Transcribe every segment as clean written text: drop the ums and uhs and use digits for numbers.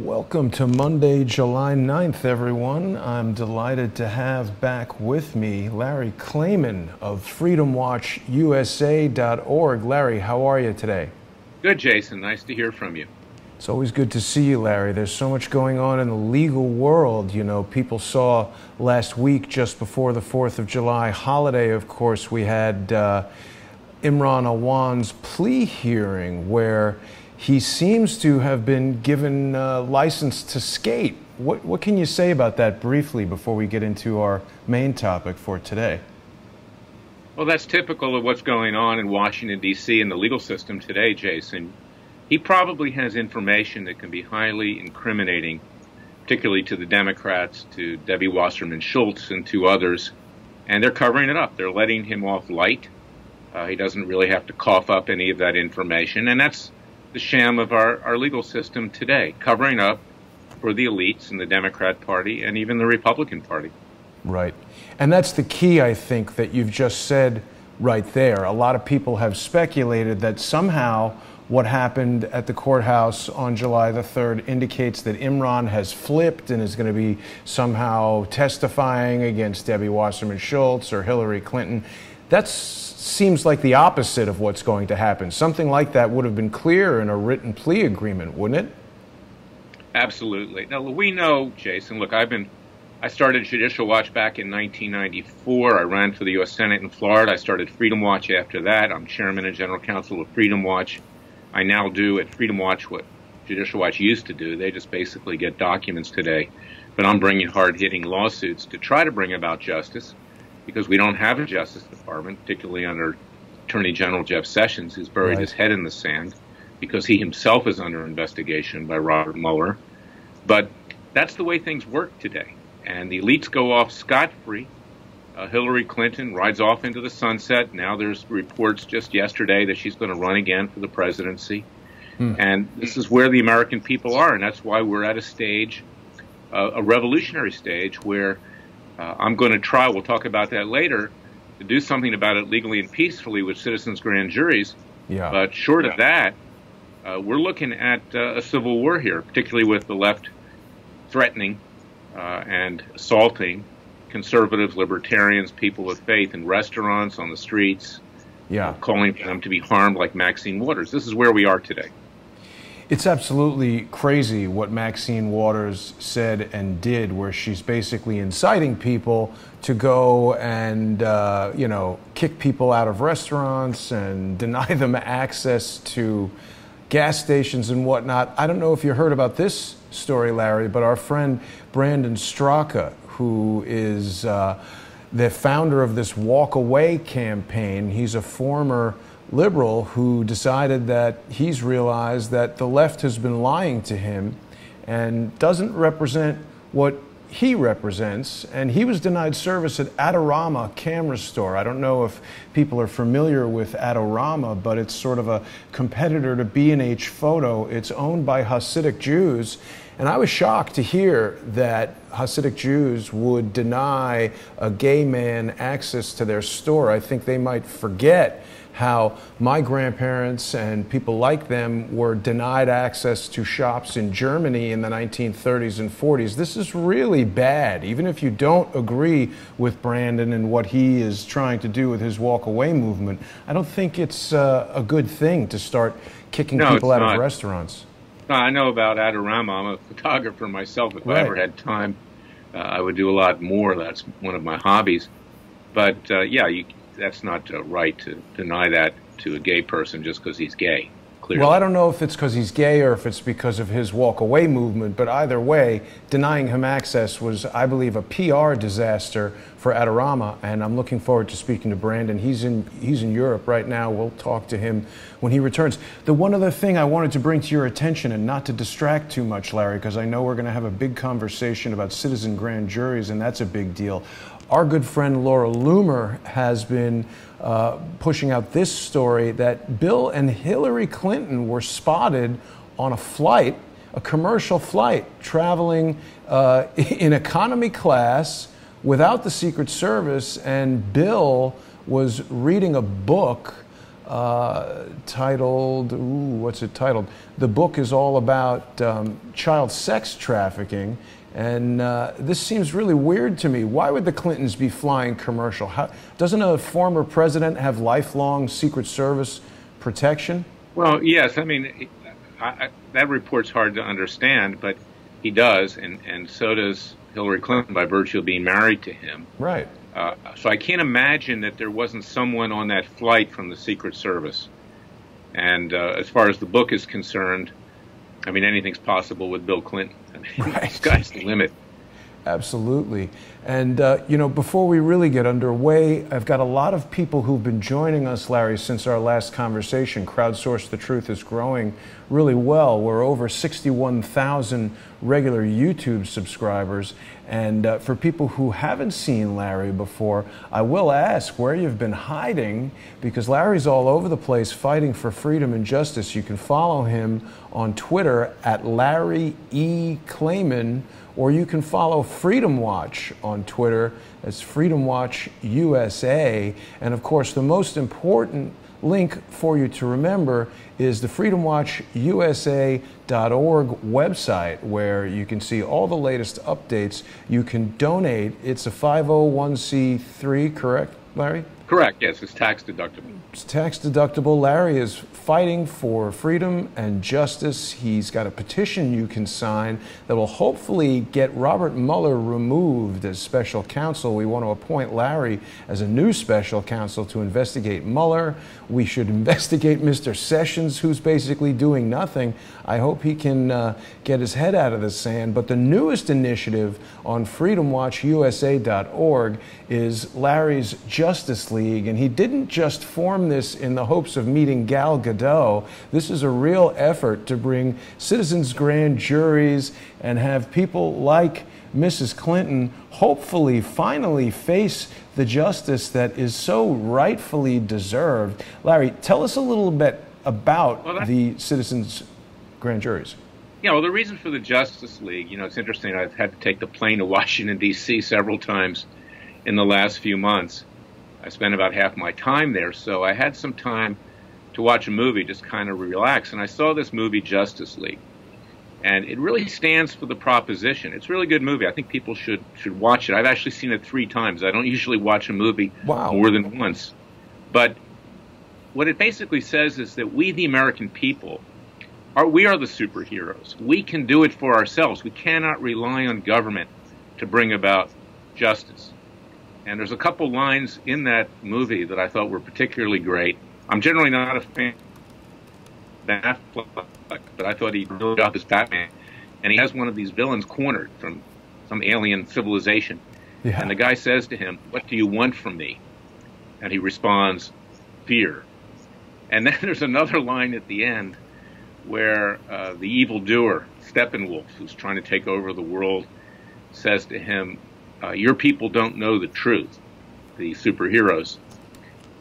Welcome to Monday, July 9th, everyone. I'm delighted to have back with me Larry Klayman of freedomwatchusa.org. Larry, how are you today? Good, Jason. Nice to hear from you. It's always good to see you, Larry. There's so much going on in the legal world. You know, people saw last week, just before the 4th of July holiday, of course, we had Imran Awan's plea hearing where he seems to have been given license to skate. What can you say about that briefly before we get into our main topic for today? Well, that's typical of what's going on in Washington, D.C. and the legal system today, Jason. He probably has information that can be highly incriminating, particularly to the Democrats, to Debbie Wasserman Schultz, and to others, and they're covering it up. They're letting him off light. He doesn't really have to cough up any of that information, and that's the sham of our legal system today, covering up for the elites in the Democrat Party and even the Republican Party. Right. And that's the key, I think, that you've just said right there. A lot of people have speculated that somehow what happened at the courthouse on July the 3rd indicates that Imran has flipped and is going to be somehow testifying against Debbie Wasserman Schultz or Hillary Clinton. That seems like the opposite of what's going to happen. Something like that would have been clear in a written plea agreement, wouldn't it? Absolutely. Now, we know, Jason, look, I started Judicial Watch back in 1994. I ran for the U.S. Senate in Florida. I started Freedom Watch after that. I'm chairman and general counsel of Freedom Watch. I now do at Freedom Watch what Judicial Watch used to do. They just basically get documents today. But I'm bringing hard-hitting lawsuits to try to bring about justice, because we don't have a Justice Department, particularly under Attorney General Jeff Sessions, who's buried his head in the sand because he himself is under investigation by Robert Mueller. But that's the way things work today. And the elites go off scot-free. Hillary Clinton rides off into the sunset. Now there's reports just yesterday that she's going to run again for the presidency. And this is where the American people are, and that's why we're at a stage, a revolutionary stage, where I'm going to try, we'll talk about that later, to do something about it legally and peacefully with citizens' grand juries. But short of that, we're looking at a civil war here, particularly with the left threatening and assaulting conservatives, libertarians, people of faith in restaurants, on the streets, calling for them to be harmed like Maxine Waters. This is where we are today. It's absolutely crazy what Maxine Waters said and did, where she's basically inciting people to go and, kick people out of restaurants and deny them access to gas stations and whatnot. I don't know if you heard about this story, Larry, but our friend Brandon Straka, who is the founder of this Walk Away campaign, he's a former liberal who decided that he's realized that the left has been lying to him and doesn't represent what he represents, and he was denied service at Adorama Camera Store. I don't know if people are familiar with Adorama, but it's sort of a competitor to B&H Photo. It's owned by Hasidic Jews, and I was shocked to hear that Hasidic Jews would deny a gay man access to their store. I think they might forget how my grandparents and people like them were denied access to shops in Germany in the 1930s and 40s. This is really bad. Even if you don't agree with Brandon and what he is trying to do with his walk away movement, I don't think it's a good thing to start kicking people out of restaurants. I know about Adorama. I'm a photographer myself. If I ever had time, I would do a lot more. That's one of my hobbies. But that's not right to deny that to a gay person just because he's gay, clearly. Well, I don't know if it's because he's gay or if it's because of his walk-away movement, but either way, denying him access was, I believe, a PR disaster for Adorama, and I'm looking forward to speaking to Brandon. He's in Europe right now. We'll talk to him when he returns. The one other thing I wanted to bring to your attention, and not to distract too much, Larry, because I know we're going to have a big conversation about citizen grand juries, and that's a big deal. Our good friend Laura Loomer has been pushing out this story that Bill and Hillary Clinton were spotted on a flight, a commercial flight, traveling in economy class without the Secret Service, and Bill was reading a book titled, what's it titled? The book is all about child sex trafficking. And this seems really weird to me. Why would the Clintons be flying commercial? Doesn't a former president have lifelong Secret Service protection? Well, yes. I mean, that report's hard to understand, but he does, and so does Hillary Clinton by virtue of being married to him. Right. So I can't imagine that there wasn't someone on that flight from the Secret Service. And as far as the book is concerned, I mean, anything's possible with Bill Clinton. I mean, right. The sky's the limit. Absolutely. And, you know, before we really get underway, I've got a lot of people who've been joining us, Larry, since our last conversation. Crowdsource the Truth is growing really well. We're over 61,000 regular YouTube subscribers. And for people who haven't seen Larry before, I will ask where you've been hiding, because Larry's all over the place fighting for freedom and justice. You can follow him on Twitter at Larry E. Klayman, or you can follow Freedom Watch on Twitter. It's Freedom Watch USA. And of course, the most important link for you to remember is the freedomwatchusa.org website, where you can see all the latest updates. You can donate. It's a 501c3, correct, Larry? Correct, yes, it's tax deductible. It's tax deductible. Larry is fighting for freedom and justice. He's got a petition you can sign that will hopefully get Robert Mueller removed as special counsel. We want to appoint Larry as a new special counsel to investigate Mueller. We should investigate Mr. Sessions, who's basically doing nothing. I hope he can get his head out of the sand. But the newest initiative on freedomwatchusa.org is Larry's Justice League, and he didn't just form this in the hopes of meeting Gal Gadot. This is a real effort to bring citizens' grand juries and have people like Mrs. Clinton hopefully finally face the justice that is so rightfully deserved. Larry, tell us a little bit about the citizens' grand juries. Yeah, well, the reason for the Justice League, you know, it's interesting. I've had to take the plane to Washington, D.C. several times in the last few months. I spent about half my time there, so I had some time to watch a movie, just kind of relax. And I saw this movie, Justice League. And it really stands for the proposition. It's a really good movie. I think people should watch it. I've actually seen it 3 times. I don't usually watch a movie more than once. But what it basically says is that we, the American people, we are the superheroes. We can do it for ourselves. We cannot rely on government to bring about justice. And there's a couple lines in that movie that I thought were particularly great. I'm generally not a fan of Ben Affleck, but I thought he did a good job as Batman. And he has one of these villains cornered from some alien civilization. Yeah. And the guy says to him, "What do you want from me?" And he responds, "Fear." And then there's another line at the end where the evildoer, Steppenwolf, who's trying to take over the world, says to him, "Your people don't know the truth," the superheroes.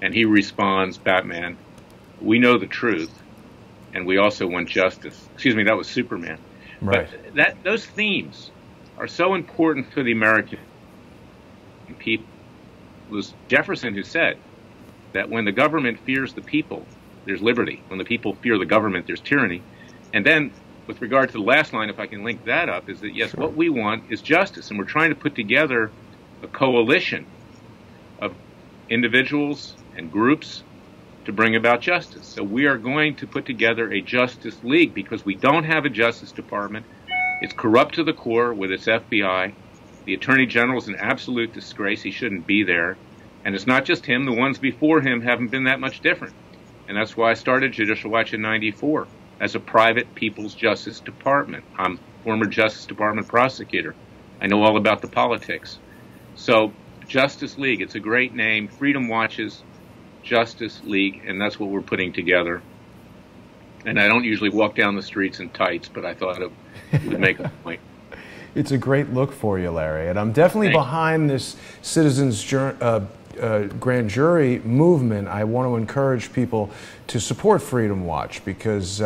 And he responds, Batman, "We know the truth, and we also want justice." Excuse me, that was Superman. Right. But those themes are so important for the American people. It was Jefferson who said that when the government fears the people, there's liberty. When the people fear the government, there's tyranny. And then, with regard to the last line, if I can link that up, is that, yes, what we want is justice. And we're trying to put together a coalition of individuals and groups to bring about justice. So we are going to put together a Justice League because we don't have a Justice Department. It's corrupt to the core with its FBI. The Attorney General is an absolute disgrace. He shouldn't be there. And it's not just him. The ones before him haven't been that much different. And that's why I started Judicial Watch in '94 as a private People's Justice Department. I'm a former Justice Department prosecutor. I know all about the politics. So Justice League, it's a great name. Freedom Watch's Justice League, and that's what we're putting together. And I don't usually walk down the streets in tights, but I thought it would make a point. It's a great look for you, Larry, and I'm definitely behind this citizens grand jury movement, I want to encourage people to support Freedom Watch, because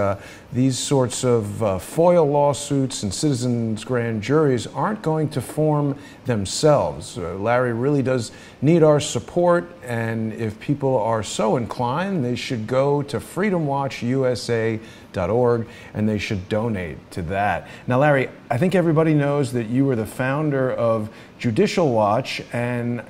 these sorts of FOIA lawsuits and citizens grand juries aren't going to form themselves. Larry really does need our support, and if people are so inclined, they should go to freedomwatchusa.org and they should donate to that. Now, Larry, I think everybody knows that you were the founder of Judicial Watch, and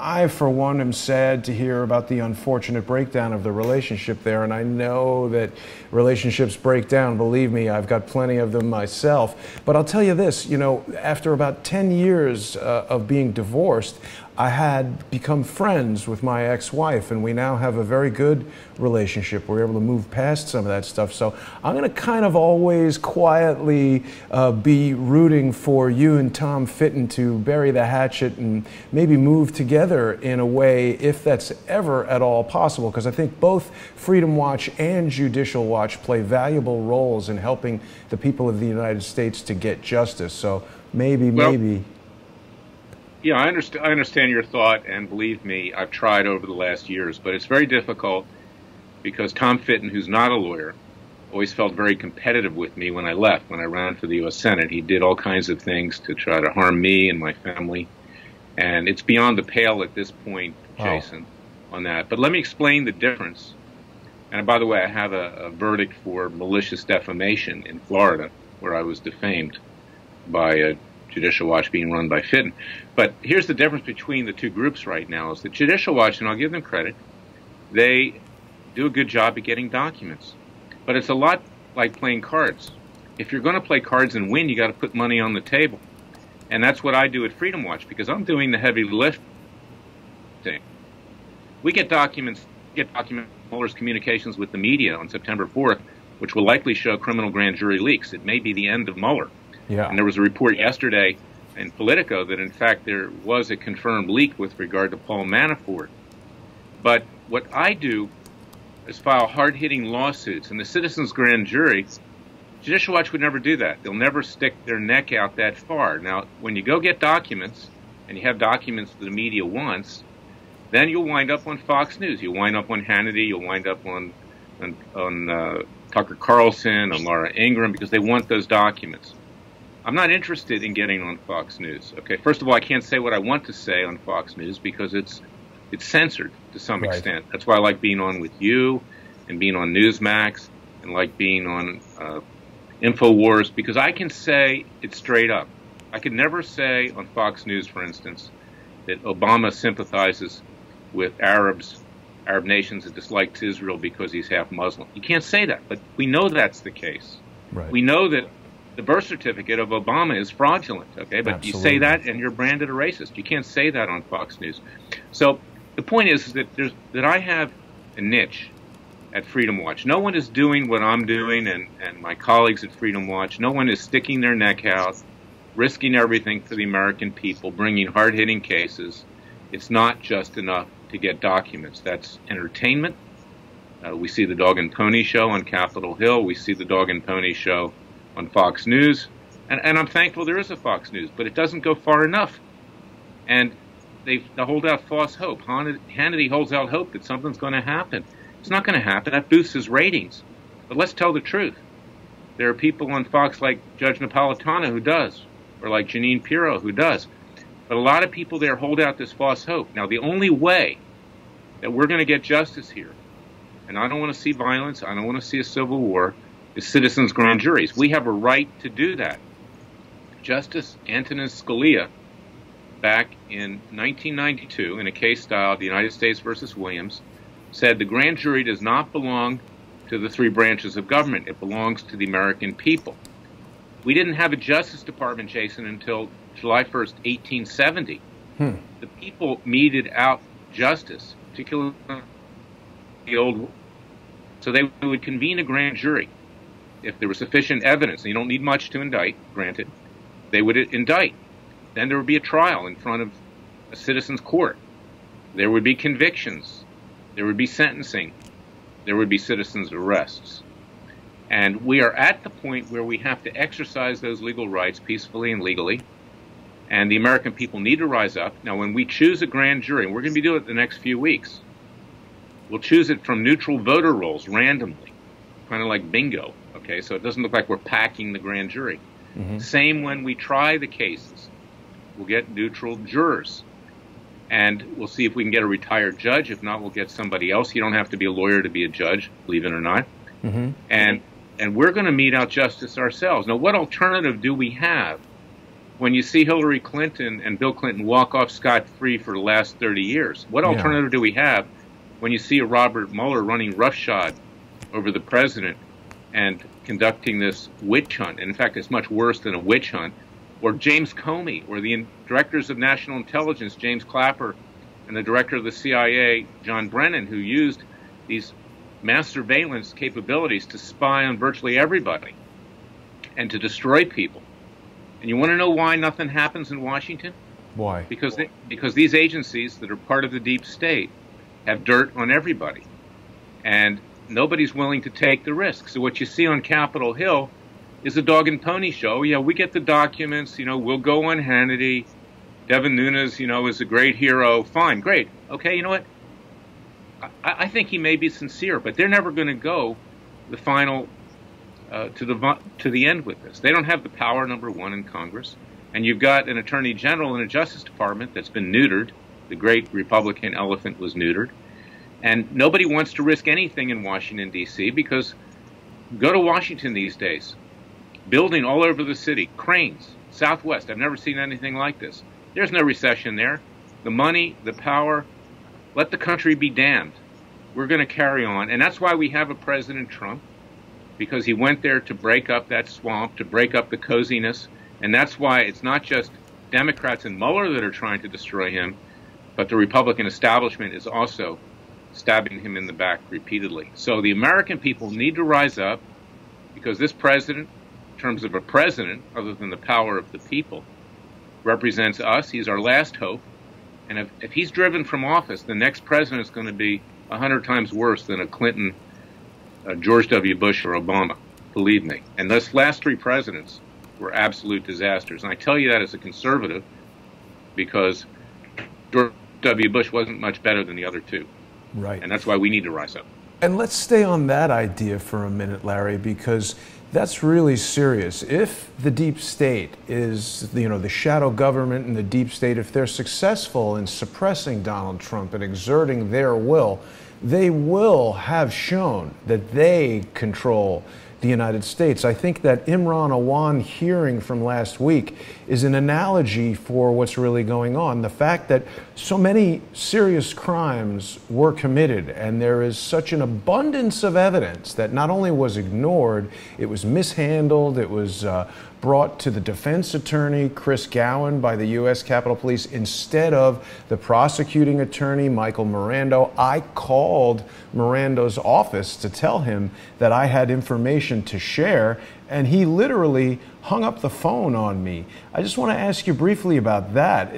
I, for one, am sad to hear about the unfortunate breakdown of the relationship there, and I know that relationships break down. Believe me, I've got plenty of them myself. But I'll tell you this, you know, after about 10 years of being divorced, I had become friends with my ex-wife, and we now have a very good relationship. We're able to move past some of that stuff. So I'm going to kind of always quietly be rooting for you and Tom Fitton to bury the hatchet and maybe move together in a way, if that's ever at all possible, because I think both Freedom Watch and Judicial Watch play valuable roles in helping the people of the United States to get justice. So maybe. Yeah, I understand your thought, and believe me, I've tried over the last years, but it's very difficult because Tom Fitton, who's not a lawyer, always felt very competitive with me when I left. When I ran for the U.S. Senate, he did all kinds of things to try to harm me and my family, and it's beyond the pale at this point, Jason, on that. But let me explain the difference. And by the way, I have a verdict for malicious defamation in Florida, where I was defamed by a Judicial Watch being run by Fitton. But here's the difference between the two groups right now is that Judicial Watch, and I'll give them credit, they do a good job at getting documents. But it's a lot like playing cards. If you're going to play cards and win, you got to put money on the table. And that's what I do at Freedom Watch, because I'm doing the heavy lifting. We get documents, Mueller's communications with the media on September 4th, which will likely show criminal grand jury leaks. It may be the end of Mueller. Yeah. And there was a report yesterday in Politico that, in fact, there was a confirmed leak with regard to Paul Manafort. But what I do is file hard-hitting lawsuits. And the citizens grand jury, Judicial Watch would never do that. They'll never stick their neck out that far. Now, when you go get documents, and you have documents that the media wants, then you'll wind up on Fox News. You'll wind up on Hannity. You'll wind up on Tucker Carlson, on Laura Ingraham, because they want those documents. I'm not interested in getting on Fox News. Okay, first of all, I can't say what I want to say on Fox News because it's censored to some extent. That's why I like being on with you and being on Newsmax and like being on InfoWars, because I can say it straight up. I could never say on Fox News, for instance, that Obama sympathizes with Arab nations that dislike Israel because he's half Muslim. You can't say that, but we know that's the case. Right. We know that the birth certificate of Obama is fraudulent, okay? But Absolutely. You say that and you're branded a racist. You can't say that on Fox News. So the point is that I have a niche at Freedom Watch. No one is doing what I'm doing, and my colleagues at Freedom Watch. No one is sticking their neck out, risking everything for the American people, bringing hard-hitting cases. It's not just enough to get documents. That's entertainment. We see the Dog and Pony Show on Capitol Hill. We see the Dog and Pony Show on Fox News, and I'm thankful there is a Fox News, but it doesn't go far enough. And they hold out false hope. Hannity holds out hope that something's going to happen. It's not going to happen. That boosts his ratings. But let's tell the truth. There are people on Fox like Judge Napolitano who does, or like Jeanine Pirro who does. But a lot of people there hold out this false hope. Now, the only way that we're going to get justice here, and I don't want to see violence, I don't want to see a civil war, is citizens grand juries. We have a right to do that. Justice Antonin Scalia, back in 1992, in a case styled the United States versus Williams, said the grand jury does not belong to the three branches of government. It belongs to the American people. We didn't have a Justice Department, Jason, until July 1st, 1870. The people meted out justice, particularly the old. So they would convene a grand jury. If there was sufficient evidence, and you don't need much to indict, granted, they would indict. Then there would be a trial in front of a citizen's court. There would be convictions. There would be sentencing. There would be citizens' arrests. And we are at the point where we have to exercise those legal rights peacefully and legally. And the American people need to rise up. Now, when we choose a grand jury, and we're going to be doing it the next few weeks, we'll choose it from neutral voter rolls randomly, kind of like bingo, okay? So it doesn't look like we're packing the grand jury. Same when we try the cases. We'll get neutral jurors. And we'll see if we can get a retired judge. If not, we'll get somebody else. You don't have to be a lawyer to be a judge, believe it or not. And we're going to mete out justice ourselves. Now, what alternative do we have when you see Hillary Clinton and Bill Clinton walk off scot-free for the last 30 years? What alternative do we have when you see a Robert Mueller running roughshod over the president and conducting this witch hunt? And in fact, it's much worse than a witch hunt. Or James Comey, or the directors of national intelligence, James Clapper, and the director of the CIA, John Brennan, who used these mass surveillance capabilities to spy on virtually everybody and to destroy people. And you want to know why nothing happens in Washington? Why? Because these agencies that are part of the deep state have dirt on everybody. And nobody's willing to take the risk. So what you see on Capitol Hill is a dog and pony show. Yeah, we get the documents, we'll go on Hannity. Devin Nunes, is a great hero. Fine, great. Okay, you know what? I think he may be sincere, but they're never going to go the final to the end with this. They don't have the power, number one, in Congress. And you've got an attorney general and a Justice Department that's been neutered. The great Republican elephant was neutered. And nobody wants to risk anything in Washington, D.C., because go to Washington these days. Building all over the city, cranes, Southwest. I've never seen anything like this. There's no recession there. The money, the power, let the country be damned. We're going to carry on. And that's why we have a President Trump, because he went there to break up that swamp, to break up the coziness. And that's why it's not just Democrats and Mueller that are trying to destroy him, but the Republican establishment is also stabbing him in the back repeatedly. So the American people need to rise up, because this president, in terms of a president, other than the power of the people, represents us. He's our last hope. And if he's driven from office, the next president is going to be 100 times worse than a Clinton, George W. Bush, or Obama. Believe me. And those last three presidents were absolute disasters. And I tell you that as a conservative, because George W. Bush wasn't much better than the other two. Right. And that's why we need to rise up. And let's stay on that idea for a minute, Larry, because that's really serious. If the deep state is, the shadow government and the deep state, if they're successful in suppressing Donald Trump and exerting their will, they will have shown that they control the United States. I think that Imran Awan hearing from last week is an analogy for what's really going on. The fact that so many serious crimes were committed, and there is such an abundance of evidence that not only was ignored, it was mishandled, it was brought to the defense attorney, Chris Gowan, by the U.S. Capitol Police instead of the prosecuting attorney, Michael Mirando. I called Mirando's office to tell him that I had information to share, and he literally hung up the phone on me. I just want to ask you briefly about that.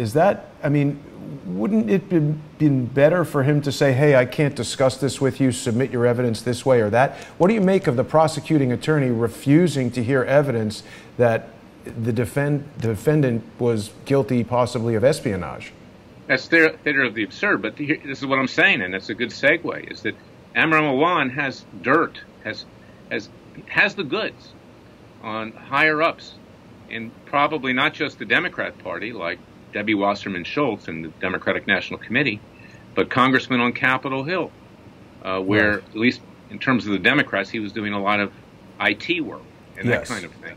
Wouldn't it been better for him to say, hey, I can't discuss this with you, submit your evidence this way or that? What do you make of the prosecuting attorney refusing to hear evidence that the defendant was guilty possibly of espionage? That's theater of the absurd, but this is what I'm saying, and that's a good segue, is that Imran Awan has dirt, has the goods on higher-ups in probably not just the Democrat Party, like Debbie Wasserman Schultz and the Democratic National Committee, but congressmen on Capitol Hill, where, at least in terms of the Democrats, he was doing a lot of IT work and that kind of thing.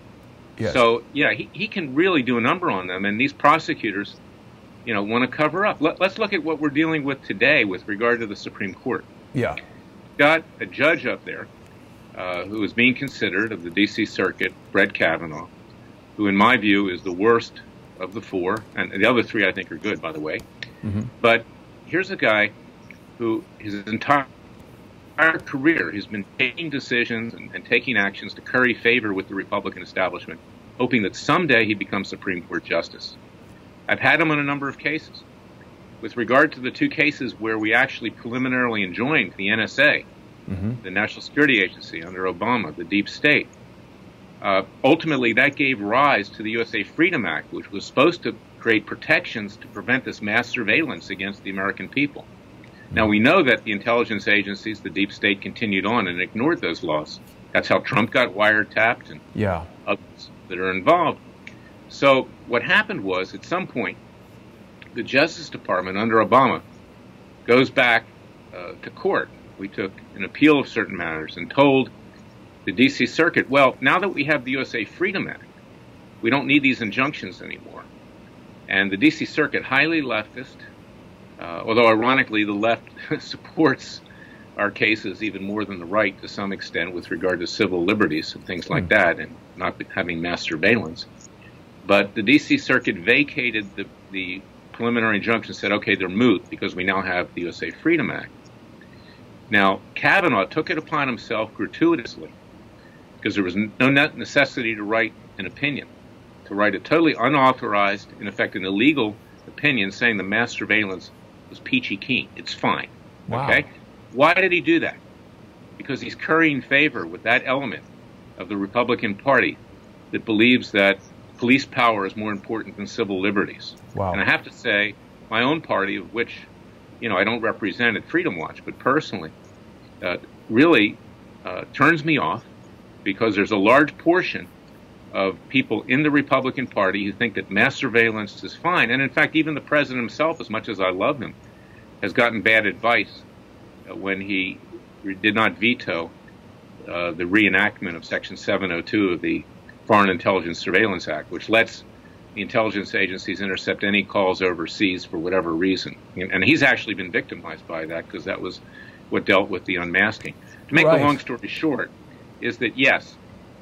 Yes. So, yeah, he can really do a number on them, and these prosecutors, want to cover up. Let's look at what we're dealing with today with regard to the Supreme Court. Yeah. Got a judge up there who is being considered of the D.C. Circuit, Brett Kavanaugh, who, in my view, is the worst of the four, and the other three I think are good, by the way. But here's a guy who his entire career has been taking decisions and taking actions to curry favor with the Republican establishment, hoping that someday he becomes Supreme Court Justice. I've had him on a number of cases. With regard to the two cases where we actually preliminarily enjoined the NSA, the National Security Agency under Obama, the deep state, ultimately that gave rise to the USA Freedom Act, which was supposed to create protections to prevent this mass surveillance against the American people. Now, we know that the intelligence agencies, the deep state, continued on and ignored those laws. That's how Trump got wiretapped and others that are involved. So what happened was, at some point, the Justice Department under Obama goes back to court. We took an appeal of certain matters and told the D.C. Circuit, well, now that we have the USA Freedom Act, we don't need these injunctions anymore. And the D.C. Circuit, highly leftist, although ironically the left supports our cases even more than the right to some extent with regard to civil liberties and things like that and not having mass surveillance. But the D.C. Circuit vacated the preliminary injunction, said, okay, they're moot because we now have the USA Freedom Act. Now, Kavanaugh took it upon himself gratuitously because there was no necessity to write an opinion, to write a totally unauthorized, in effect, an illegal opinion saying the mass surveillance was peachy keen. It's fine. Wow. Okay? Why did he do that? Because he's currying favor with that element of the Republican Party that believes that police power is more important than civil liberties. Wow. And I have to say, my own party, of which I don't represent at Freedom Watch, but personally, really turns me off because there's a large portion of people in the Republican Party who think that mass surveillance is fine. And in fact, even the president himself, as much as I love him, has gotten bad advice when he did not veto the reenactment of Section 702 of the Foreign Intelligence Surveillance Act, which lets the intelligence agencies intercept any calls overseas for whatever reason. And he's actually been victimized by that because that was what dealt with the unmasking. To make the long story short, is that yes,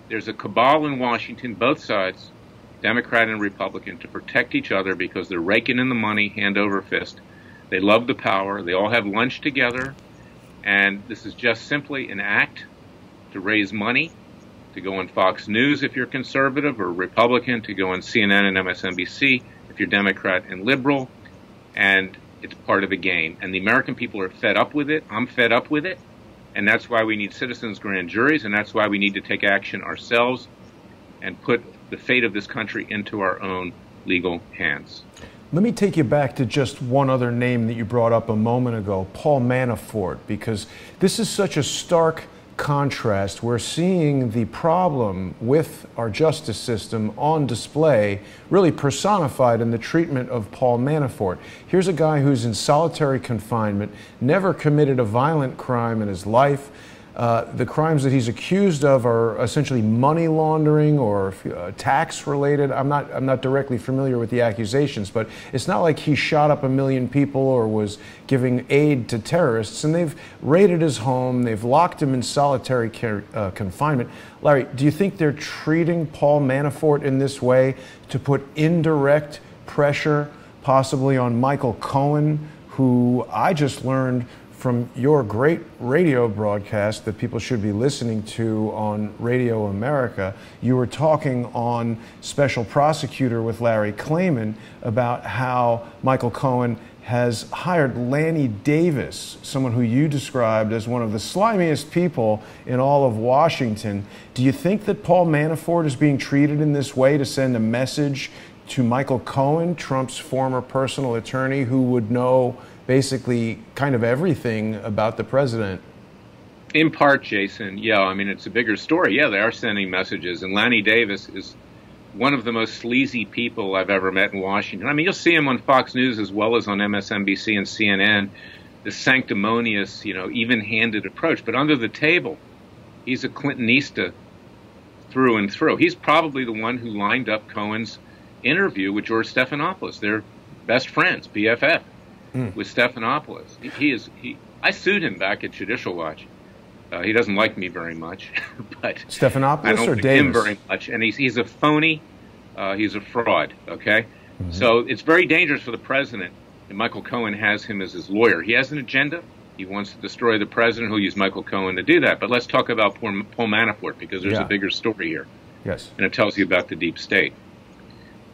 there's a cabal in Washington, both sides, Democrat and Republican, to protect each other because they're raking in the money hand over fist. They love the power. They all have lunch together. And this is just simply an act to raise money, to go on Fox News if you're conservative or Republican, to go on CNN and MSNBC if you're Democrat and liberal. And it's part of the game. And the American people are fed up with it. I'm fed up with it. And that's why we need citizens' grand juries, and that's why we need to take action ourselves and put the fate of this country into our own legal hands. Let me take you back to just one other name that you brought up a moment ago, Paul Manafort, because this is such a stark contrast. We're seeing the problem with our justice system on display, really personified in the treatment of Paul Manafort. Here's a guy who's in solitary confinement, never committed a violent crime in his life. The crimes that he's accused of are essentially money laundering or tax related. I'm not directly familiar with the accusations, but it's not like he shot up 1 million people or was giving aid to terrorists. And they've raided his home. They've locked him in solitary confinement. Larry, do you think they're treating Paul Manafort in this way to put indirect pressure possibly on Michael Cohen, who I just learned from your great radio broadcast that people should be listening to on Radio America? You were talking on Special Prosecutor with Larry Klayman about how Michael Cohen has hired Lanny Davis, someone who you described as one of the slimiest people in all of Washington. Do you think that Paul Manafort is being treated in this way to send a message to Michael Cohen, Trump's former personal attorney, who would know basically kind of everything about the president? In part, Jason, yeah, I mean, it's a bigger story. Yeah, they are sending messages. And Lanny Davis is one of the most sleazy people I've ever met in Washington. I mean, you'll see him on Fox News as well as on MSNBC and CNN, this sanctimonious, even-handed approach. But under the table, he's a Clintonista through and through. He's probably the one who lined up Cohen's interview with George Stephanopoulos. They're best friends, BFF. With Stephanopoulos. I sued him back at Judicial Watch. He doesn't like me very much, but Stephanopoulos I don't or like Davis? him very much. And he's a phony. He's a fraud. Okay, so it's very dangerous for the president. And Michael Cohen has him as his lawyer. He has an agenda. He wants to destroy the president. He'll use Michael Cohen to do that. But let's talk about Paul Manafort, because there's a bigger story here. Yes, and it tells you about the deep state.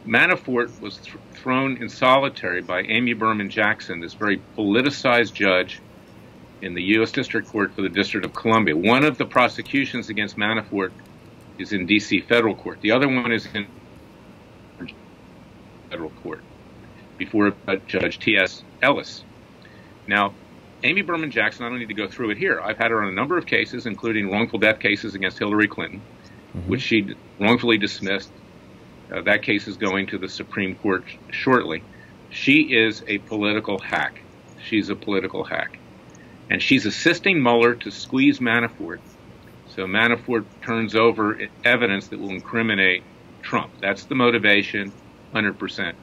Manafort was thrown in solitary by Amy Berman Jackson, this very politicized judge in the U.S. District Court for the District of Columbia. One of the prosecutions against Manafort is in D.C. federal court. The other one is in federal court. before Judge T.S. Ellis. Now, Amy Berman Jackson, I don't need to go through it here. I've had her on a number of cases, including wrongful death cases against Hillary Clinton, which she wrongfully dismissed. That case is going to the Supreme Court shortly. She is a political hack. She's a political hack. And she's assisting Mueller to squeeze Manafort. So Manafort turns over evidence that will incriminate Trump. That's the motivation, 100%.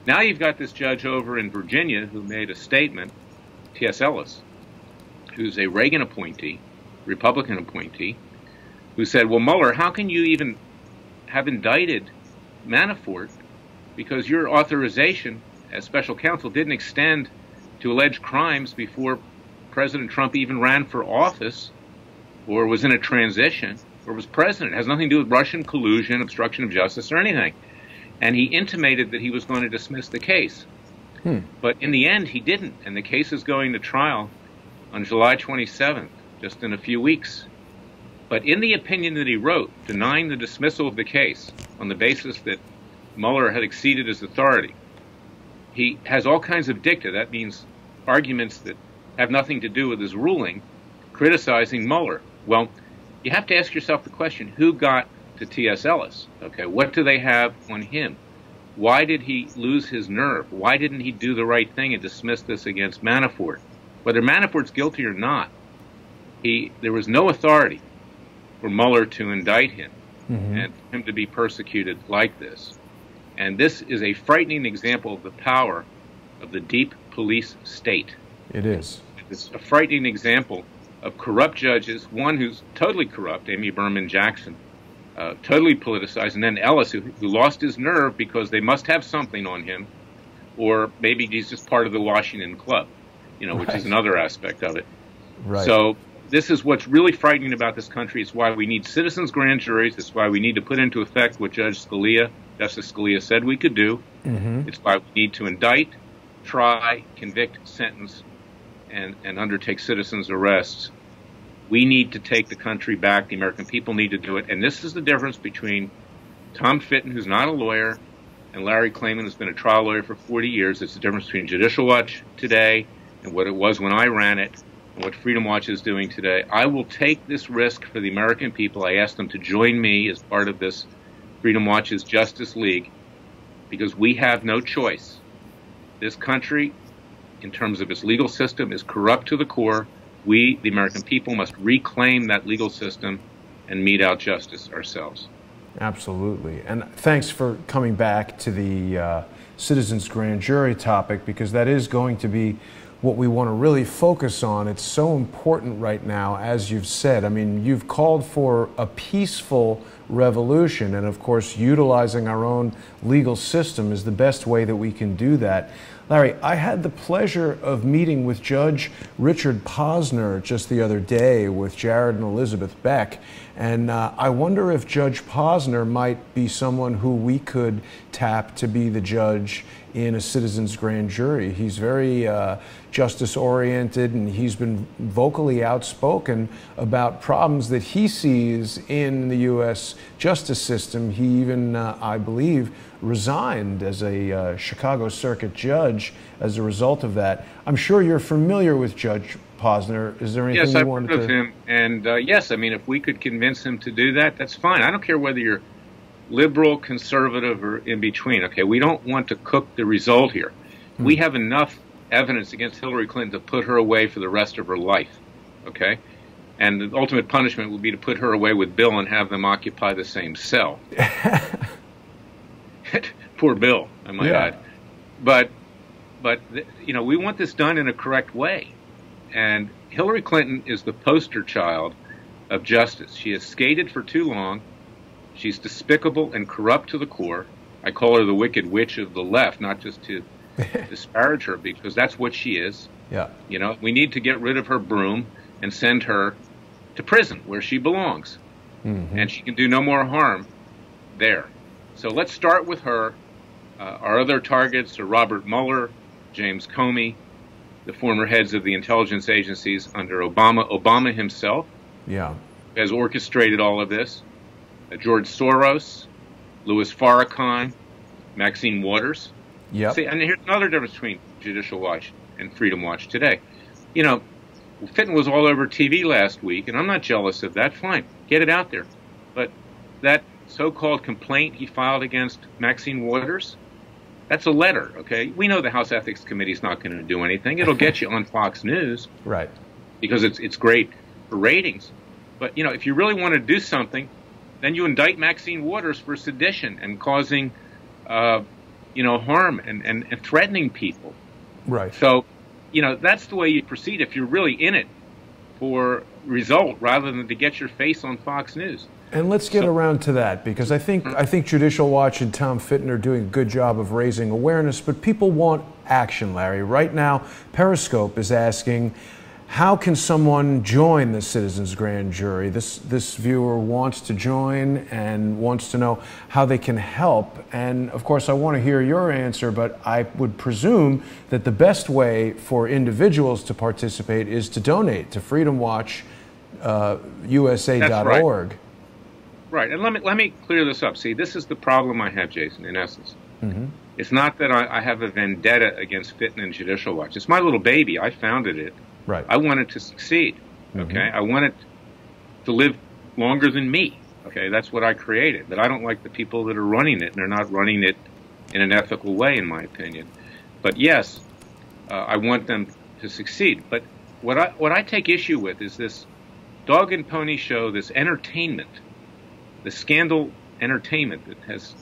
Now you've got this judge over in Virginia who made a statement, T.S. Ellis, who's a Reagan appointee, Republican appointee, who said, well, Mueller, how can you even have indicted Manafort because your authorization as special counsel didn't extend to alleged crimes before President Trump even ran for office or was in a transition or was president? It has nothing to do with Russian collusion, obstruction of justice, or anything. And he intimated that he was going to dismiss the case. But in the end, he didn't. And the case is going to trial on July 27th, just in a few weeks. But in the opinion that he wrote, denying the dismissal of the case on the basis that Mueller had exceeded his authority, he has all kinds of dicta. That means arguments that have nothing to do with his ruling, criticizing Mueller. Well, you have to ask yourself the question, who got to T.S. Ellis? Okay, what do they have on him? Why did he lose his nerve? Why didn't he do the right thing and dismiss this against Manafort? Whether Manafort's guilty or not, there was no authority for Mueller to indict him and him to be persecuted like this. And this is a frightening example of the power of the deep police state. It is. It's a frightening example of corrupt judges, one who's totally corrupt, Amy Berman Jackson, totally politicized, and then Ellis, who lost his nerve because they must have something on him, or maybe he's just part of the Washington Club, which is another aspect of it. Right. So this is what's really frightening about this country. It's why we need citizens' grand juries. It's why we need to put into effect what Justice Scalia said we could do. It's why we need to indict, try, convict, sentence, and undertake citizens' arrests. We need to take the country back. The American people need to do it. And this is the difference between Tom Fitton, who's not a lawyer, and Larry Klayman, who's been a trial lawyer for 40 years. It's the difference between Judicial Watch today and what it was when I ran it and what Freedom Watch is doing today. I will take this risk for the American people. I ask them to join me as part of this Freedom Watch's Justice League because we have no choice. This country, in terms of its legal system, is corrupt to the core. We, the American people, must reclaim that legal system and mete out justice ourselves. Absolutely. And thanks for coming back to the citizens' grand jury topic, because that is going to be what we want to really focus on. It's so important right now, as you've said. I mean, you've called for a peaceful revolution, and of course, utilizing our own legal system is the best way that we can do that. Larry, I had the pleasure of meeting with Judge Richard Posner just the other day with Jared and Elizabeth Beck, and I wonder if Judge Posner might be someone who we could tap to be the judge in a citizens' grand jury. He's very justice-oriented, and he's been vocally outspoken about problems that he sees in the U.S. justice system. He even, I believe, resigned as a Chicago Circuit judge as a result of that. I'm sure you're familiar with Judge Posner. Is there anything you wanted to... Yes, I've heard of him. And yes, I mean, if we could convince him to do that, that's fine. I don't care whether you're liberal, conservative, or in between. Okay, we don't want to cook the result here. We have enough evidence against Hillary Clinton to put her away for the rest of her life. Okay? And the ultimate punishment would be to put her away with Bill and have them occupy the same cell. Poor Bill, I might add. But we want this done in a correct way. And Hillary Clinton is the poster child of justice. She has skated for too long. She's despicable and corrupt to the core. I call her the wicked witch of the left, not just to disparage her, because that's what she is. Yeah. We need to get rid of her broom and send her to prison where she belongs. And she can do no more harm there. So let's start with her. Our other targets are Robert Mueller, James Comey, the former heads of the intelligence agencies under Obama. Obama himself has orchestrated all of this. George Soros, Louis Farrakhan, Maxine Waters. Yep. See, and here's another difference between Judicial Watch and Freedom Watch today. You know, Fitton was all over TV last week, and I'm not jealous of that. Fine, get it out there. But that so-called complaint he filed against Maxine Waters, that's a letter, okay? We know the House Ethics Committee is not going to do anything. It'll get you on Fox News. Right. Because it's great for ratings. But, you know, if you really want to do something, then you indict Maxine Waters for sedition and causing, you know, harm and threatening people. Right. So, you know, that's the way you proceed if you're really in it for result rather than to get your face on Fox News. And let's get around to that, because I think Judicial Watch and Tom Fitton are doing a good job of raising awareness, but people want action, Larry. Right now, Periscope is asking, how can someone join the Citizens Grand Jury? This viewer wants to join and wants to know how they can help. And of course, I want to hear your answer, but I would presume that the best way for individuals to participate is to donate to freedomwatchusa.org. Right, and let me clear this up. See, this is the problem I have, Jason, in essence. Mm-hmm. It's not that I have a vendetta against Fitton and Judicial Watch. It's my little baby. I founded it. Right. I want it to succeed, okay? Mm-hmm. I want it to live longer than me, okay? That's what I created. But I don't like the people that are running it, and they're not running it in an ethical way, in my opinion. But yes, I want them to succeed. But what I take issue with is this dog and pony show, this entertainment, the scandal entertainment that has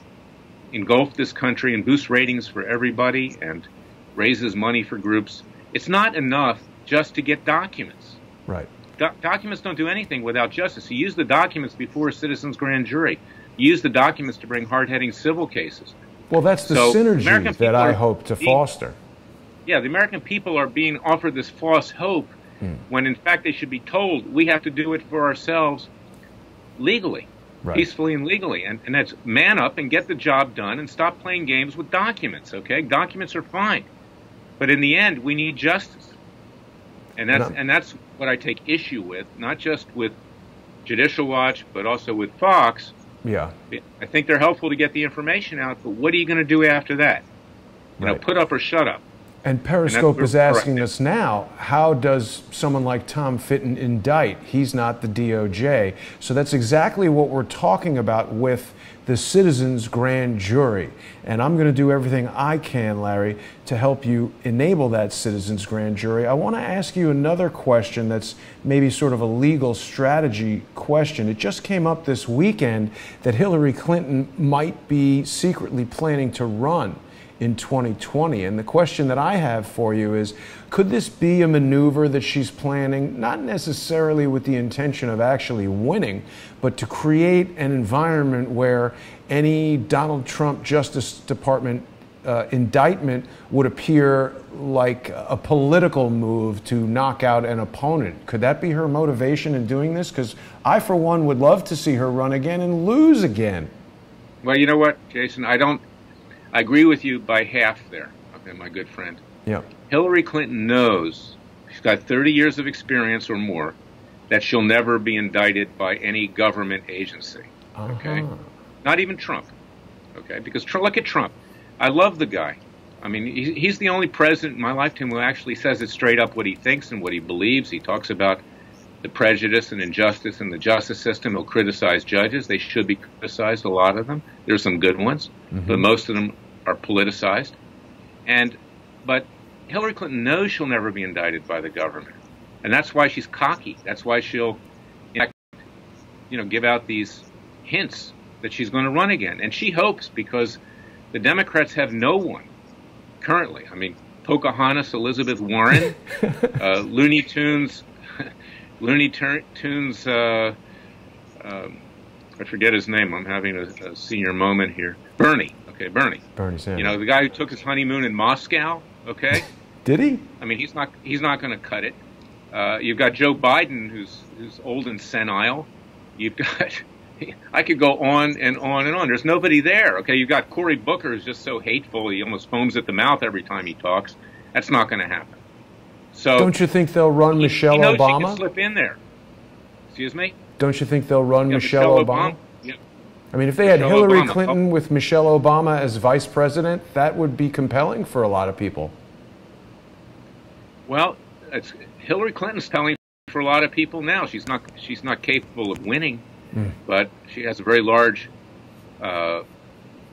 engulfed this country and boosts ratings for everybody and raises money for groups. It's not enough just to get documents. Right. Documents don't do anything without justice. You use the documents before a citizen's grand jury. You use the documents to bring hard-hitting civil cases. Well, that's the synergy that I hope to foster. Yeah, the American people are being offered this false hope when, in fact, they should be told we have to do it for ourselves legally, peacefully and legally. And that's man up and get the job done and stop playing games with documents, okay? Documents are fine. But in the end, we need justice. And that's what I take issue with, not just with Judicial Watch, but also with Fox. Yeah. I think they're helpful to get the information out, but what are you going to do after that? You know, put up or shut up. And Periscope is asking us now, how does someone like Tom Fitton indict? He's not the DOJ. So that's exactly what we're talking about with the Citizens Grand Jury. And I'm going to do everything I can, Larry, to help you enable that Citizens Grand Jury. I want to ask you another question that's maybe sort of a legal strategy question. It just came up this weekend that Hillary Clinton might be secretly planning to run in 2020. And the question that I have for you is, could this be a maneuver that she's planning, not necessarily with the intention of actually winning, but to create an environment where any Donald Trump Justice Department indictment would appear like a political move to knock out an opponent? Could that be her motivation in doing this? Because I, for one, would love to see her run again and lose again. Well, you know what, Jason? I agree with you by half there, okay, my good friend. Yeah. Hillary Clinton knows, she's got 30 years of experience or more, that she'll never be indicted by any government agency, okay? Not even Trump, okay? Because look at Trump. I love the guy. I mean, he's the only president in my lifetime who actually says it straight up what he thinks and what he believes. He talks about the prejudice and injustice in the justice system. He'll criticize judges. They should be criticized, a lot of them. There's some good ones, but most of them are politicized. But Hillary Clinton knows she'll never be indicted by the government. And that's why she's cocky. That's why she'll, give out these hints that she's going to run again. And she hopes, because the Democrats have no one currently. I mean, Pocahontas, Elizabeth Warren, Looney Tunes, I forget his name. I'm having a senior moment here. Bernie. Okay, Bernie. Bernie Sanders. You know, the guy who took his honeymoon in Moscow, okay? Did he? I mean, he's not going to cut it. You've got Joe Biden, who's old and senile. You've got, I could go on and on and on. There's nobody there, okay? You've got Cory Booker, who's just so hateful, he almost foams at the mouth every time he talks. That's not going to happen. So don't you think they'll run Michelle Obama? Obama? She can slip in there. Excuse me? Don't you think they'll run Michelle Obama? Yeah. I mean, if they had Michelle Hillary Obama. Clinton with Michelle Obama as vice president, that would be compelling for a lot of people. Well, Hillary Clinton's telling for a lot of people now. She's not capable of winning, but she has a very large